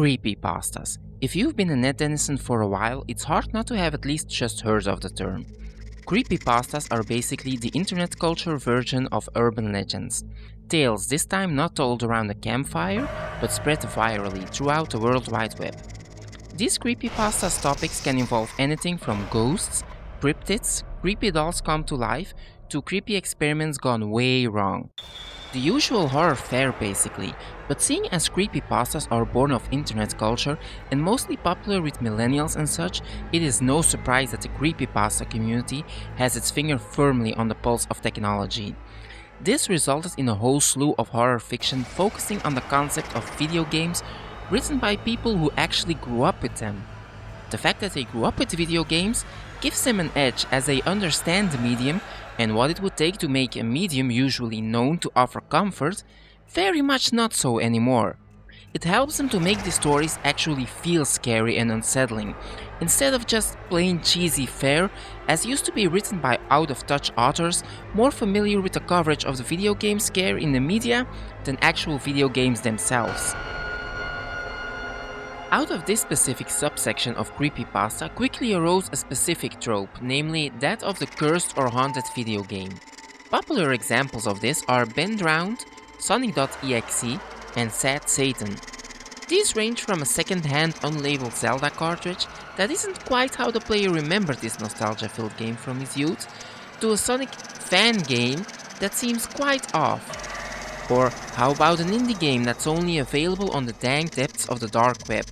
Creepypastas. If you've been a net denizen for a while, it's hard not to have at least just heard of the term. Creepypastas are basically the internet culture version of urban legends. Tales this time not told around a campfire, but spread virally throughout the World Wide Web. These creepypastas topics can involve anything from ghosts, cryptids, creepy dolls come to life, to creepy experiments gone way wrong. The usual horror fare basically, but seeing as creepypastas are born of internet culture and mostly popular with millennials and such, it is no surprise that the creepypasta community has its finger firmly on the pulse of technology. This resulted in a whole slew of horror fiction focusing on the concept of video games written by people who actually grew up with them. The fact that they grew up with video games gives them an edge as they understand the medium and what it would take to make a medium usually known to offer comfort very much not so anymore. It helps them to make the stories actually feel scary and unsettling, instead of just plain cheesy fare as used to be written by out-of-touch authors more familiar with the coverage of the video game scare in the media than actual video games themselves. Out of this specific subsection of creepypasta quickly arose a specific trope, namely that of the cursed or haunted video game. Popular examples of this are Ben Drowned, Sonic.exe, and Sad Satan. These range from a second-hand unlabeled Zelda cartridge that isn't quite how the player remembered this nostalgia-filled game from his youth, to a Sonic fan game that seems quite off. Or how about an indie game that's only available on the dank depths of the dark web,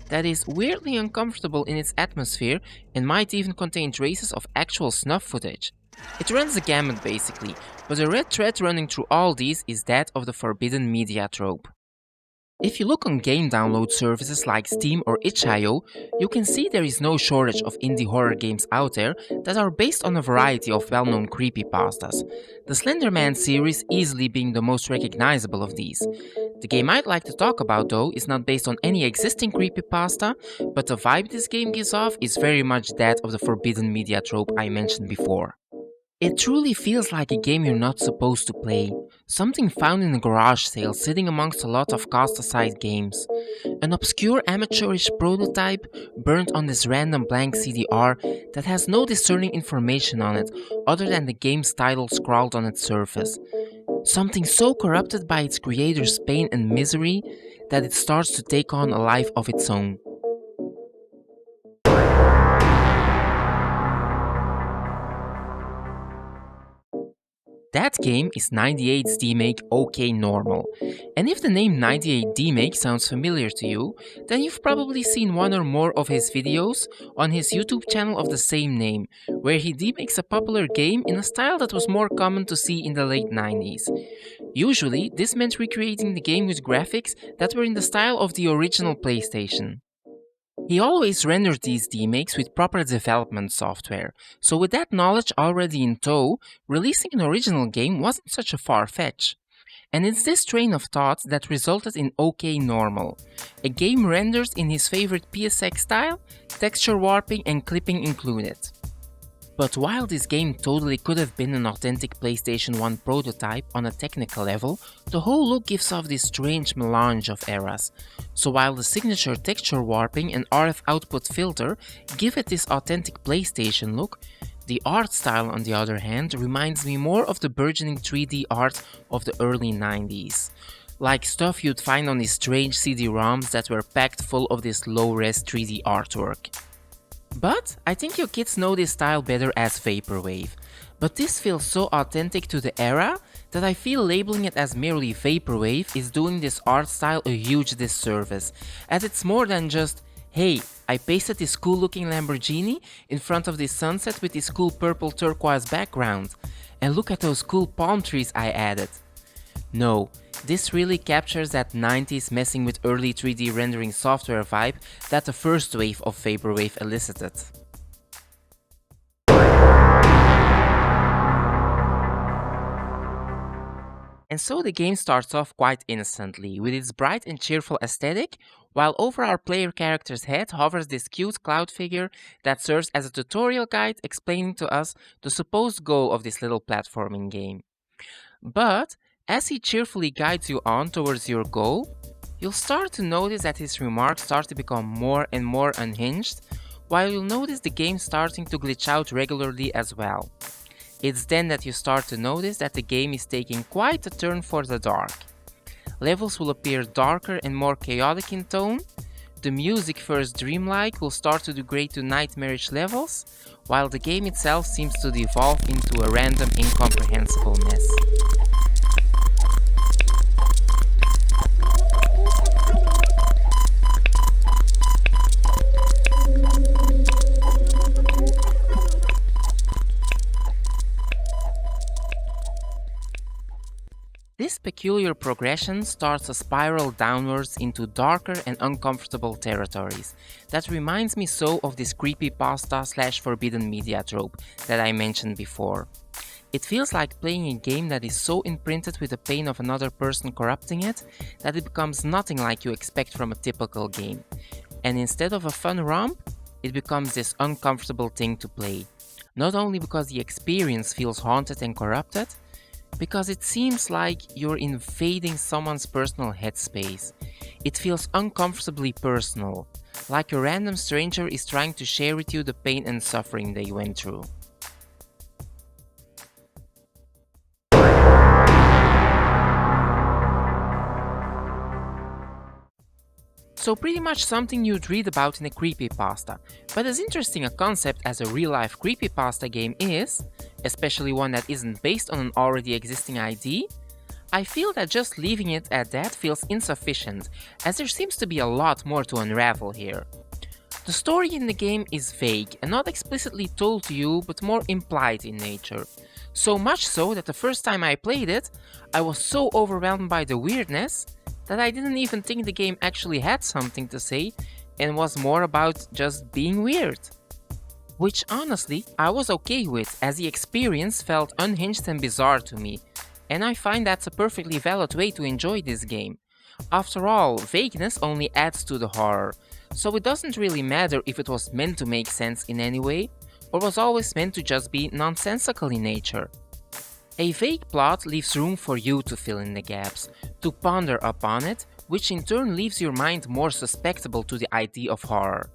that is weirdly uncomfortable in its atmosphere and might even contain traces of actual snuff footage. It runs the gamut basically, but the red thread running through all these is that of the forbidden media trope. If you look on game download services like Steam or itch.io, you can see there is no shortage of indie horror games out there that are based on a variety of well-known creepypastas, the Slender Man series easily being the most recognizable of these. The game I'd like to talk about though is not based on any existing creepypasta, but the vibe this game gives off is very much that of the forbidden media trope I mentioned before. It truly feels like a game you're not supposed to play, something found in a garage sale sitting amongst a lot of cast-aside games. An obscure amateurish prototype burnt on this random blank CDR that has no discerning information on it other than the game's title scrawled on its surface. Something so corrupted by its creator's pain and misery that it starts to take on a life of its own. That game is 98's demake OK Normal, and if the name 98 demake sounds familiar to you, then you've probably seen one or more of his videos on his YouTube channel of the same name, where he demakes a popular game in a style that was more common to see in the late 90s. Usually, this meant recreating the game with graphics that were in the style of the original PlayStation. He always rendered these demakes with proper development software, so with that knowledge already in tow, releasing an original game wasn't such a far fetch. And it's this train of thought that resulted in OK Normal, a game rendered in his favorite PSX style, texture warping and clipping included. But while this game totally could have been an authentic PlayStation 1 prototype on a technical level, the whole look gives off this strange melange of eras. So while the signature texture warping and RF output filter give it this authentic PlayStation look, the art style on the other hand reminds me more of the burgeoning 3D art of the early 90s. Like stuff you'd find on these strange CD-ROMs that were packed full of this low-res 3D artwork. But I think you kids know this style better as Vaporwave, but this feels so authentic to the era that I feel labeling it as merely Vaporwave is doing this art style a huge disservice, as it's more than just, hey, I pasted this cool looking Lamborghini in front of this sunset with this cool purple turquoise background, and look at those cool palm trees I added. No, this really captures that 90s messing with early 3D rendering software vibe that the first wave of Vaporwave elicited. And so the game starts off quite innocently, with its bright and cheerful aesthetic, while over our player character's head hovers this cute cloud figure that serves as a tutorial guide explaining to us the supposed goal of this little platforming game. But as he cheerfully guides you on towards your goal, you'll start to notice that his remarks start to become more and more unhinged, while you'll notice the game starting to glitch out regularly as well. It's then that you start to notice that the game is taking quite a turn for the dark. Levels will appear darker and more chaotic in tone, the music, first dreamlike, will start to degrade to nightmarish levels, while the game itself seems to devolve into a random, incomprehensible mess. This peculiar progression starts a spiral downwards into darker and uncomfortable territories. That reminds me so of this creepypasta/forbidden media trope that I mentioned before. It feels like playing a game that is so imprinted with the pain of another person corrupting it that it becomes nothing like you expect from a typical game. And instead of a fun romp, it becomes this uncomfortable thing to play. Not only because the experience feels haunted and corrupted, because it seems like you're invading someone's personal headspace. It feels uncomfortably personal, like a random stranger is trying to share with you the pain and suffering they went through. So pretty much something you'd read about in a creepypasta, but as interesting a concept as a real-life creepypasta game is, especially one that isn't based on an already existing ID, I feel that just leaving it at that feels insufficient, as there seems to be a lot more to unravel here. The story in the game is vague and not explicitly told to you, but more implied in nature. So much so that the first time I played it, I was so overwhelmed by the weirdness that I didn't even think the game actually had something to say and was more about just being weird. Which honestly, I was okay with, as the experience felt unhinged and bizarre to me, and I find that's a perfectly valid way to enjoy this game. After all, vagueness only adds to the horror, so it doesn't really matter if it was meant to make sense in any way, or was always meant to just be nonsensical in nature. A vague plot leaves room for you to fill in the gaps, to ponder upon it, which in turn leaves your mind more susceptible to the idea of horror.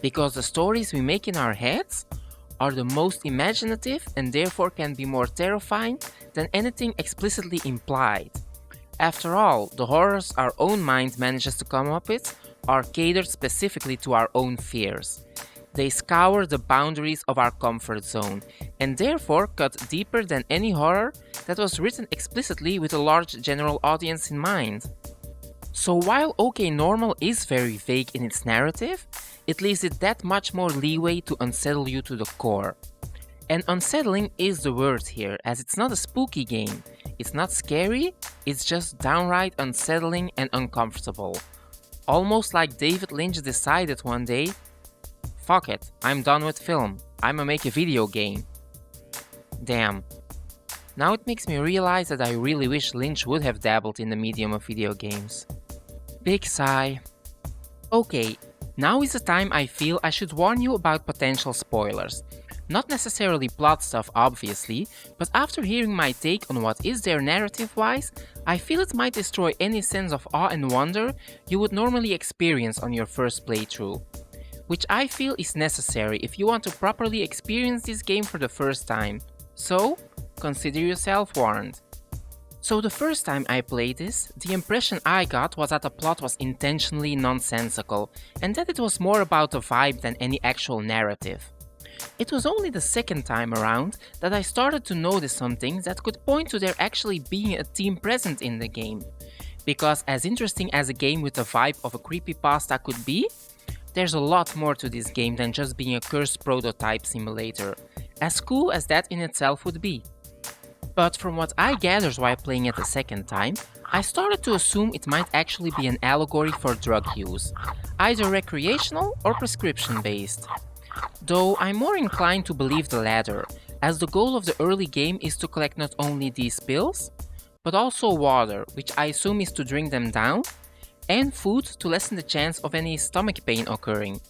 Because the stories we make in our heads are the most imaginative and therefore can be more terrifying than anything explicitly implied. After all, the horrors our own mind manages to come up with are catered specifically to our own fears. They scour the boundaries of our comfort zone, and therefore cut deeper than any horror that was written explicitly with a large general audience in mind. So while OK Normal is very vague in its narrative, it leaves it that much more leeway to unsettle you to the core. And unsettling is the word here, as it's not a spooky game. It's not scary, it's just downright unsettling and uncomfortable. Almost like David Lynch decided one day, fuck it, I'm done with film, I'ma make a video game. Damn. Now it makes me realize that I really wish Lynch would have dabbled in the medium of video games. Big sigh. Okay, now is the time I feel I should warn you about potential spoilers. Not necessarily plot stuff obviously, but after hearing my take on what is there narrative-wise, I feel it might destroy any sense of awe and wonder you would normally experience on your first playthrough. Which I feel is necessary if you want to properly experience this game for the first time. So, consider yourself warned. So the first time I played this, the impression I got was that the plot was intentionally nonsensical, and that it was more about the vibe than any actual narrative. It was only the second time around that I started to notice some things that could point to there actually being a team present in the game. Because as interesting as a game with the vibe of a creepypasta could be, there's a lot more to this game than just being a cursed prototype simulator, as cool as that in itself would be. But from what I gathered while playing it the second time, I started to assume it might actually be an allegory for drug use, either recreational or prescription based. Though I'm more inclined to believe the latter, as the goal of the early game is to collect not only these pills, but also water, which I assume is to drink them down, and food to lessen the chance of any stomach pain occurring.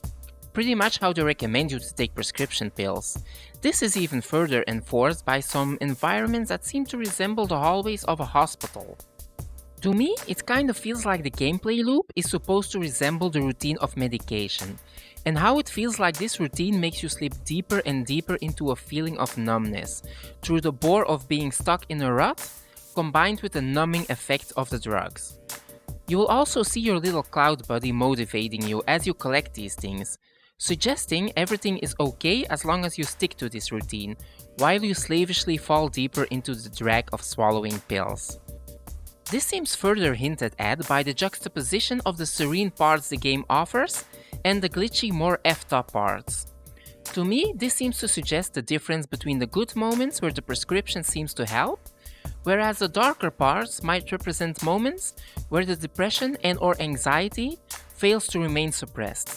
Pretty much how they recommend you to take prescription pills. This is even further enforced by some environments that seem to resemble the hallways of a hospital. To me, it kind of feels like the gameplay loop is supposed to resemble the routine of medication, and how it feels like this routine makes you slip deeper and deeper into a feeling of numbness, through the bore of being stuck in a rut, combined with the numbing effect of the drugs. You will also see your little cloud buddy motivating you as you collect these things, suggesting everything is okay as long as you stick to this routine, while you slavishly fall deeper into the drag of swallowing pills. This seems further hinted at by the juxtaposition of the serene parts the game offers and the glitchy, more effed up parts. To me, this seems to suggest the difference between the good moments where the prescription seems to help, whereas the darker parts might represent moments where the depression and or anxiety fails to remain suppressed.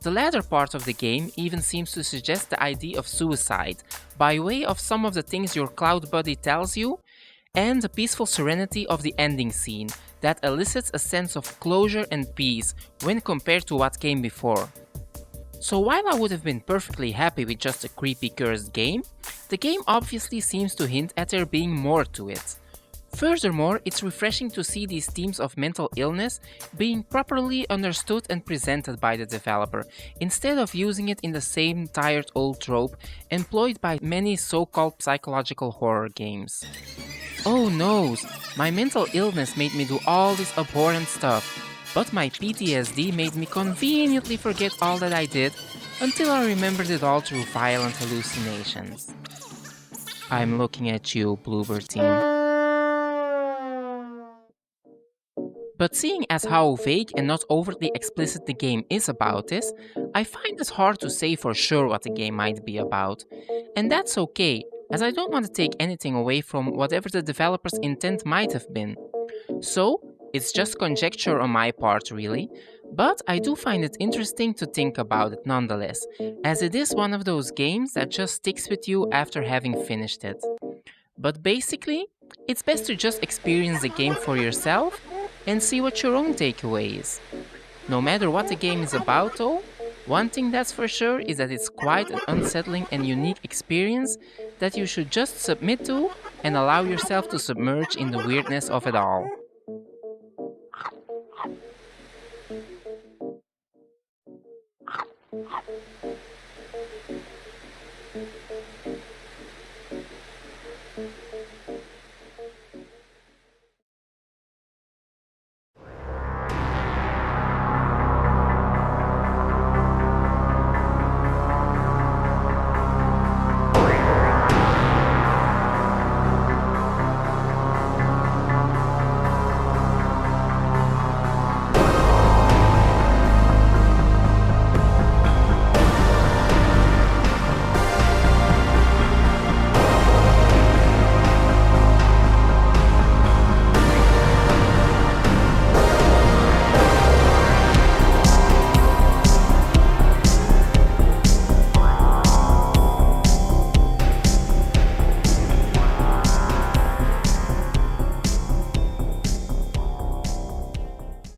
The latter part of the game even seems to suggest the idea of suicide by way of some of the things your cloud buddy tells you, and the peaceful serenity of the ending scene that elicits a sense of closure and peace when compared to what came before. So while I would have been perfectly happy with just a creepy cursed game, the game obviously seems to hint at there being more to it. Furthermore, it's refreshing to see these themes of mental illness being properly understood and presented by the developer, instead of using it in the same tired old trope employed by many so-called psychological horror games. Oh noes, my mental illness made me do all this abhorrent stuff, but my PTSD made me conveniently forget all that I did until I remembered it all through violent hallucinations. I'm looking at you, Bluebird team. But seeing as how vague and not overtly explicit the game is about this, I find it hard to say for sure what the game might be about. And that's okay, as I don't want to take anything away from whatever the developer's intent might have been. So, it's just conjecture on my part, really, but I do find it interesting to think about it nonetheless, as it is one of those games that just sticks with you after having finished it. But basically, it's best to just experience the game for yourself and see what your own takeaway is. No matter what the game is about, though, one thing that's for sure is that it's quite an unsettling and unique experience that you should just submit to and allow yourself to submerge in the weirdness of it all.